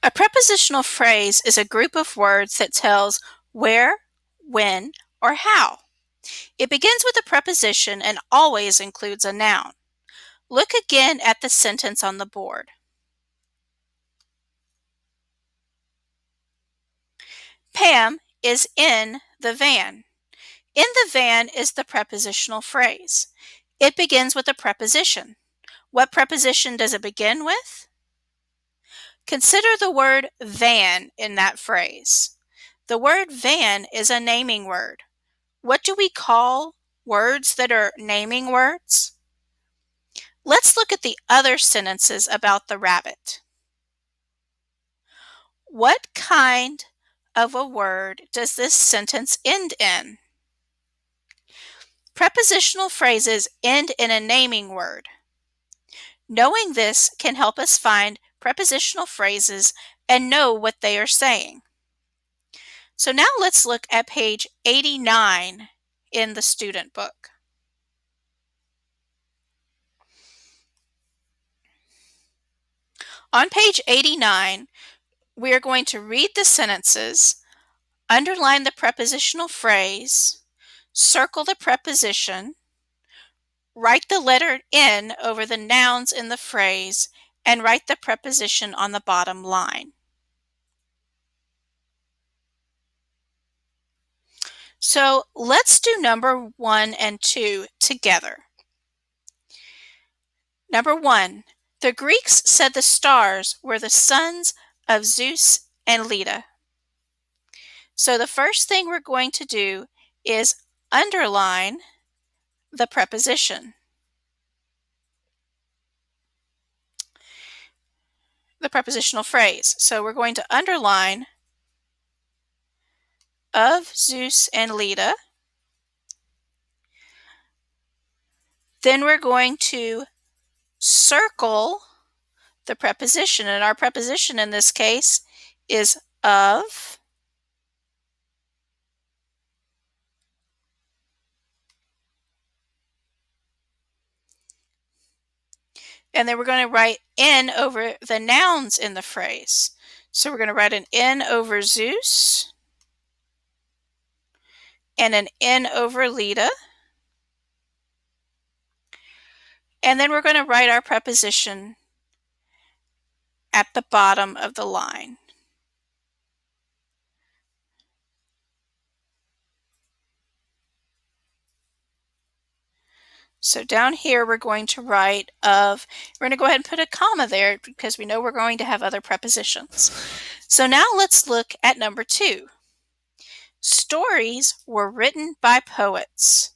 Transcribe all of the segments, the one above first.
A prepositional phrase is a group of words that tells where, when, or how. It begins with a preposition and always includes a noun. Look again at the sentence on the board. Pam is in the van. In the van is the prepositional phrase. It begins with a preposition. What preposition does it begin with? Consider the word van in that phrase. The word van is a naming word. What do we call words that are naming words? Let's look at the other sentences about the rabbit. What kind of a word does this sentence end in? Prepositional phrases end in a naming word. Knowing this can help us find prepositional phrases and know what they are saying. So now let's look at page 89 in the student book. On page 89, we are going to read the sentences, underline the prepositional phrase, circle the preposition, write the letter N over the nouns in the phrase, and write the preposition on the bottom line. So let's do number 1 and 2 together. Number 1, the Greeks said the stars were the sons of Zeus and Leda. So the first thing we're going to do is underline the preposition. The prepositional phrase. So we're going to underline of Zeus and Leda. Then we're going to circle the preposition, and our preposition in this case is of. And then we're going to write N over the nouns in the phrase. So we're going to write an N over Zeus and an N over Leda. And then we're going to write our preposition at the bottom of the line. So down here we're going to write of, we're going to go ahead and put a comma there because we know we're going to have other prepositions. So now let's look at number 2. Stories were written by poets.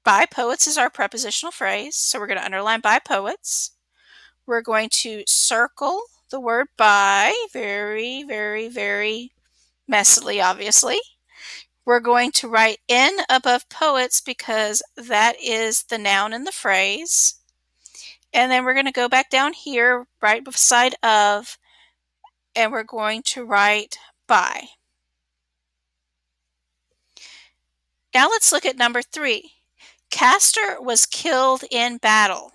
By poets is our prepositional phrase, so we're going to underline by poets. We're going to circle the word by very, very, very messily, obviously. We're going to write N above poets because that is the noun in the phrase. And then we're going to go back down here right beside of, and we're going to write by. Now let's look at number 3. Castor was killed in battle.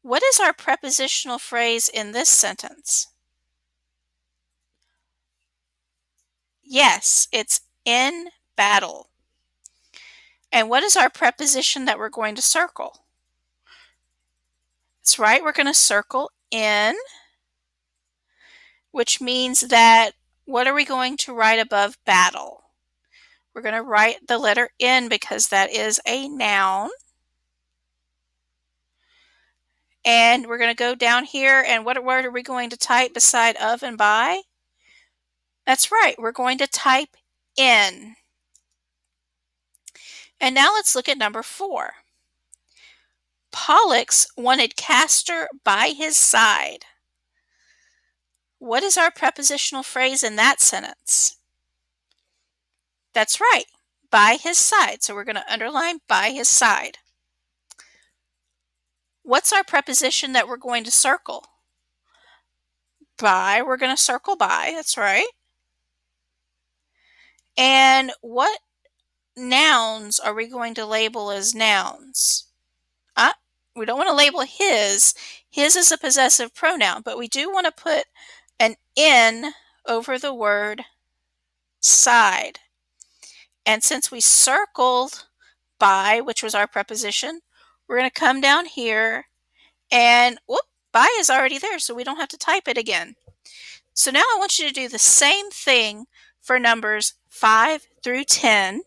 What is our prepositional phrase in this sentence? Yes, it's in battle. And what is our preposition that we're going to circle? That's right, we're going to circle in, which means that what are we going to write above battle? We're going to write the letter N because that is a noun. And we're going to go down here, and what word are we going to type beside of and by? That's right, we're going to type in. And now let's look at number 4. Pollux wanted Castor by his side. What is our prepositional phrase in that sentence? That's right, by his side. So we're going to underline by his side. What's our preposition that we're going to circle? By, we're going to circle by, that's right. And what nouns are we going to label as nouns? We don't want to label his. His is a possessive pronoun, but we do want to put an N over the word side. And since we circled by, which was our preposition, we're going to come down here and whoop, by is already there, so we don't have to type it again. So now I want you to do the same thing for numbers 5 through 10,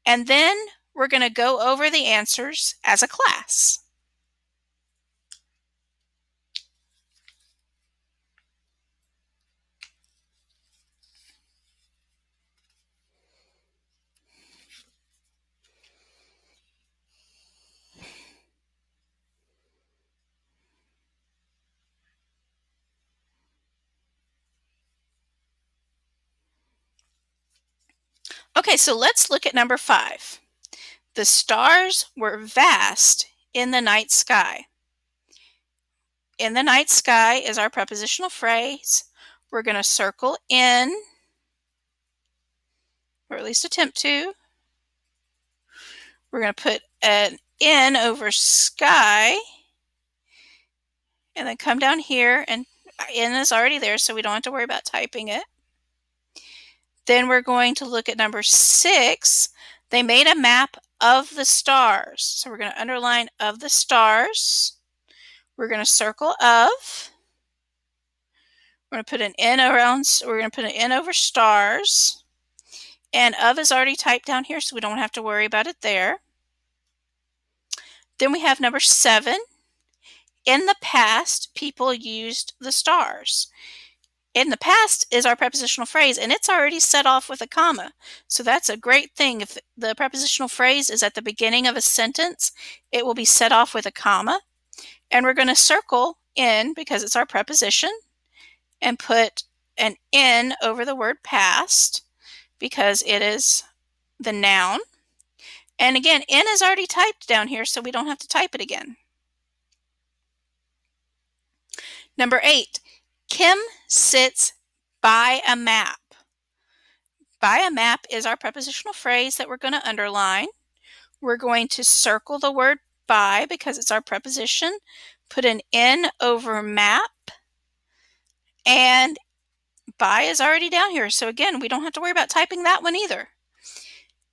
and then we're going to go over the answers as a class. Okay, so let's look at number 5. The stars were vast in the night sky. In the night sky is our prepositional phrase. We're going to circle in, or at least attempt to. We're going to put an N over sky, and then come down here, and N is already there, so we don't have to worry about typing it. Then we're going to look at number 6. They made a map of the stars. So we're going to underline of the stars. We're going to circle of. We're going to put an N around, we're going to put an N over stars. And of is already typed down here, so we don't have to worry about it there. Then we have number 7. In the past, people used the stars. In the past is our prepositional phrase, and it's already set off with a comma. So that's a great thing. If the prepositional phrase is at the beginning of a sentence, it will be set off with a comma. And we're going to circle in, because it's our preposition, and put an N over the word past, because it is the noun. And again, N is already typed down here, so we don't have to type it again. Number 8, Kim sits by a map. By a map is our prepositional phrase that we're going to underline. We're going to circle the word by because it's our preposition, put an N over map, and by is already down here. So again, we don't have to worry about typing that one either.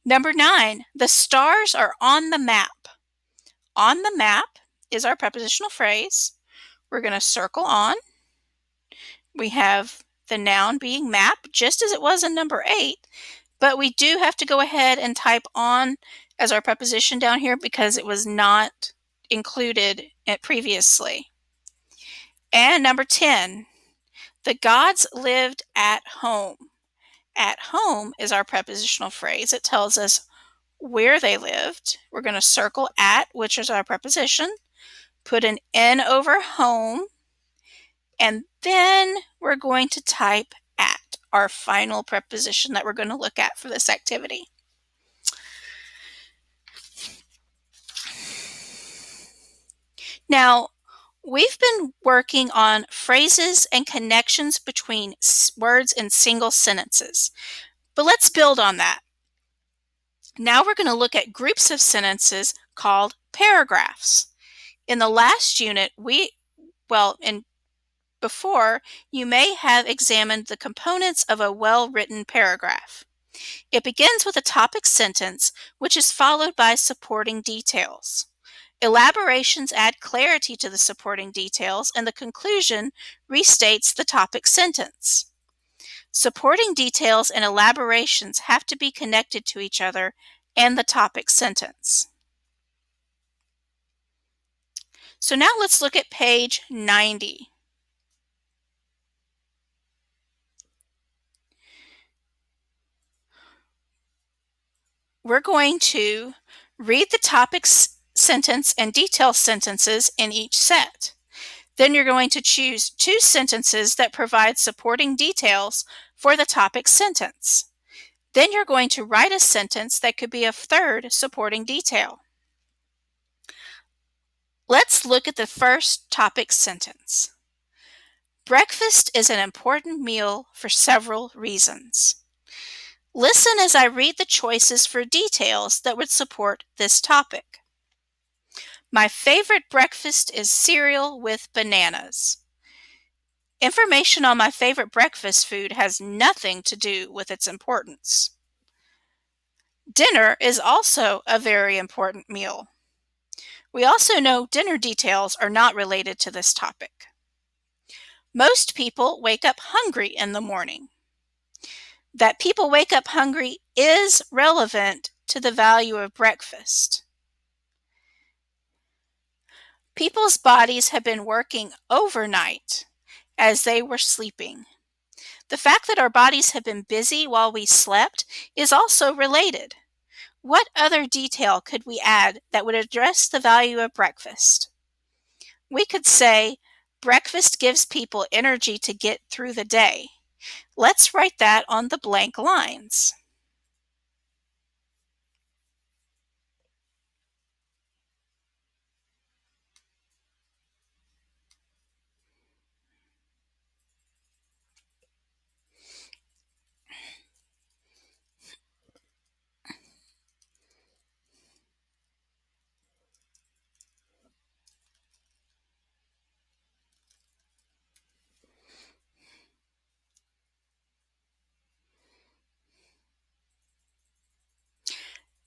Number 9, the stars are on the map. On the map is our prepositional phrase. We're going to circle on. We have the noun being map, just as it was in number 8, but we do have to go ahead and type on as our preposition down here because it was not included previously. And number 10, the gods lived at home. At home is our prepositional phrase. It tells us where they lived. We're going to circle at, which is our preposition, put an N over home, and then we're going to type at, our final preposition that we're going to look at for this activity. Now, we've been working on phrases and connections between words in single sentences, but let's build on that. Now we're going to look at groups of sentences called paragraphs. In the last unit, before, you may have examined the components of a well-written paragraph. It begins with a topic sentence, which is followed by supporting details. Elaborations add clarity to the supporting details, and the conclusion restates the topic sentence. Supporting details and elaborations have to be connected to each other and the topic sentence. So now let's look at page 90. We're going to read the topic sentence and detail sentences in each set. Then you're going to choose 2 sentences that provide supporting details for the topic sentence. Then you're going to write a sentence that could be a third supporting detail. Let's look at the first topic sentence. Breakfast is an important meal for several reasons. Listen as I read the choices for details that would support this topic. My favorite breakfast is cereal with bananas. Information on my favorite breakfast food has nothing to do with its importance. Dinner is also a very important meal. We also know dinner details are not related to this topic. Most people wake up hungry in the morning. That people wake up hungry is relevant to the value of breakfast. People's bodies have been working overnight as they were sleeping. The fact that our bodies have been busy while we slept is also related. What other detail could we add that would address the value of breakfast? We could say, breakfast gives people energy to get through the day. Let's write that on the blank lines.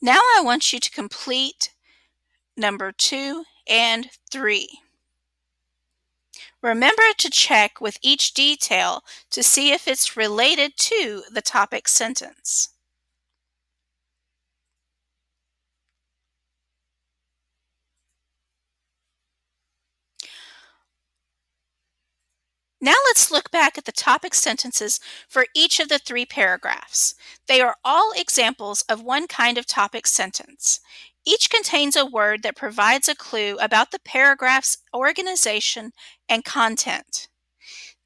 Now I want you to complete number 2 and 3. Remember to check with each detail to see if it's related to the topic sentence. Now let's look back at the topic sentences for each of the 3 paragraphs. They are all examples of one kind of topic sentence. Each contains a word that provides a clue about the paragraph's organization and content.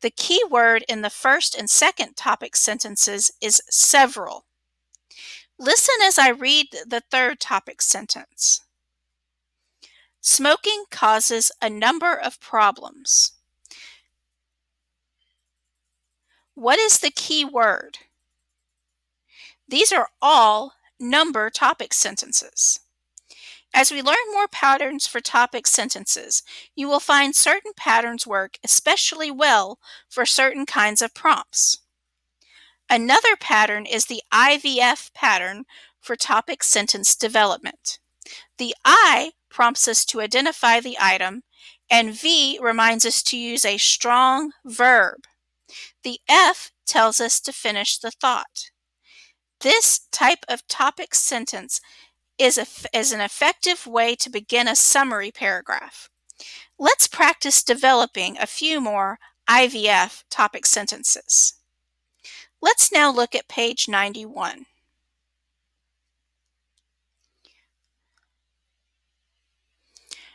The key word in the first and second topic sentences is several. Listen as I read the third topic sentence. Smoking causes a number of problems. What is the key word? These are all number topic sentences. As we learn more patterns for topic sentences, you will find certain patterns work especially well for certain kinds of prompts. Another pattern is the IVF pattern for topic sentence development. The I prompts us to identify the item, and V reminds us to use a strong verb. The F tells us to finish the thought. This type of topic sentence is an effective way to begin a summary paragraph. Let's practice developing a few more IVF topic sentences. Let's now look at page 91.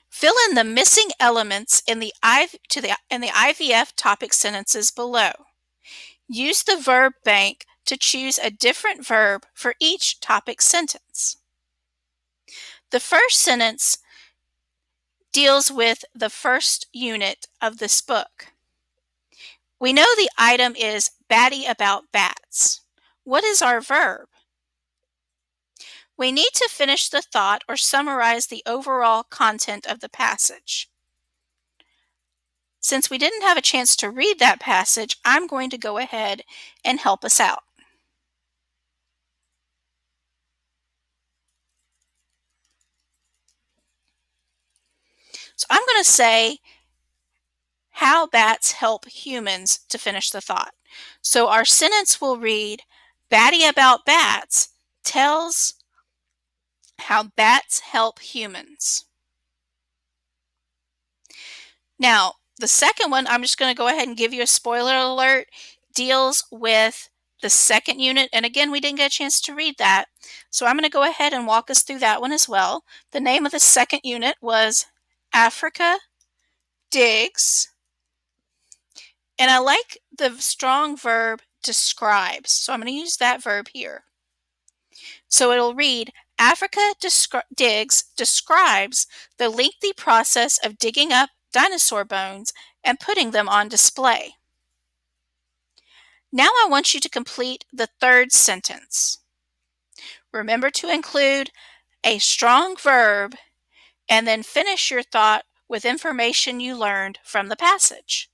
Fill in the missing elements in the IVF topic sentences below. Use the verb bank to choose a different verb for each topic sentence. The first sentence deals with the first unit of this book. We know the item is batty about bats. What is our verb? We need to finish the thought or summarize the overall content of the passage. Since we didn't have a chance to read that passage, I'm going to go ahead and help us out. So I'm going to say how bats help humans to finish the thought. So our sentence will read, Batty about bats tells how bats help humans. Now, the second one, I'm just going to go ahead and give you a spoiler alert, deals with the second unit. And again, we didn't get a chance to read that. So I'm going to go ahead and walk us through that one as well. The name of the second unit was Africa Digs. And I like the strong verb describes. So I'm going to use that verb here. So it'll read, Africa Digs describes the lengthy process of digging up dinosaur bones and putting them on display. Now I want you to complete the third sentence. Remember to include a strong verb and then finish your thought with information you learned from the passage.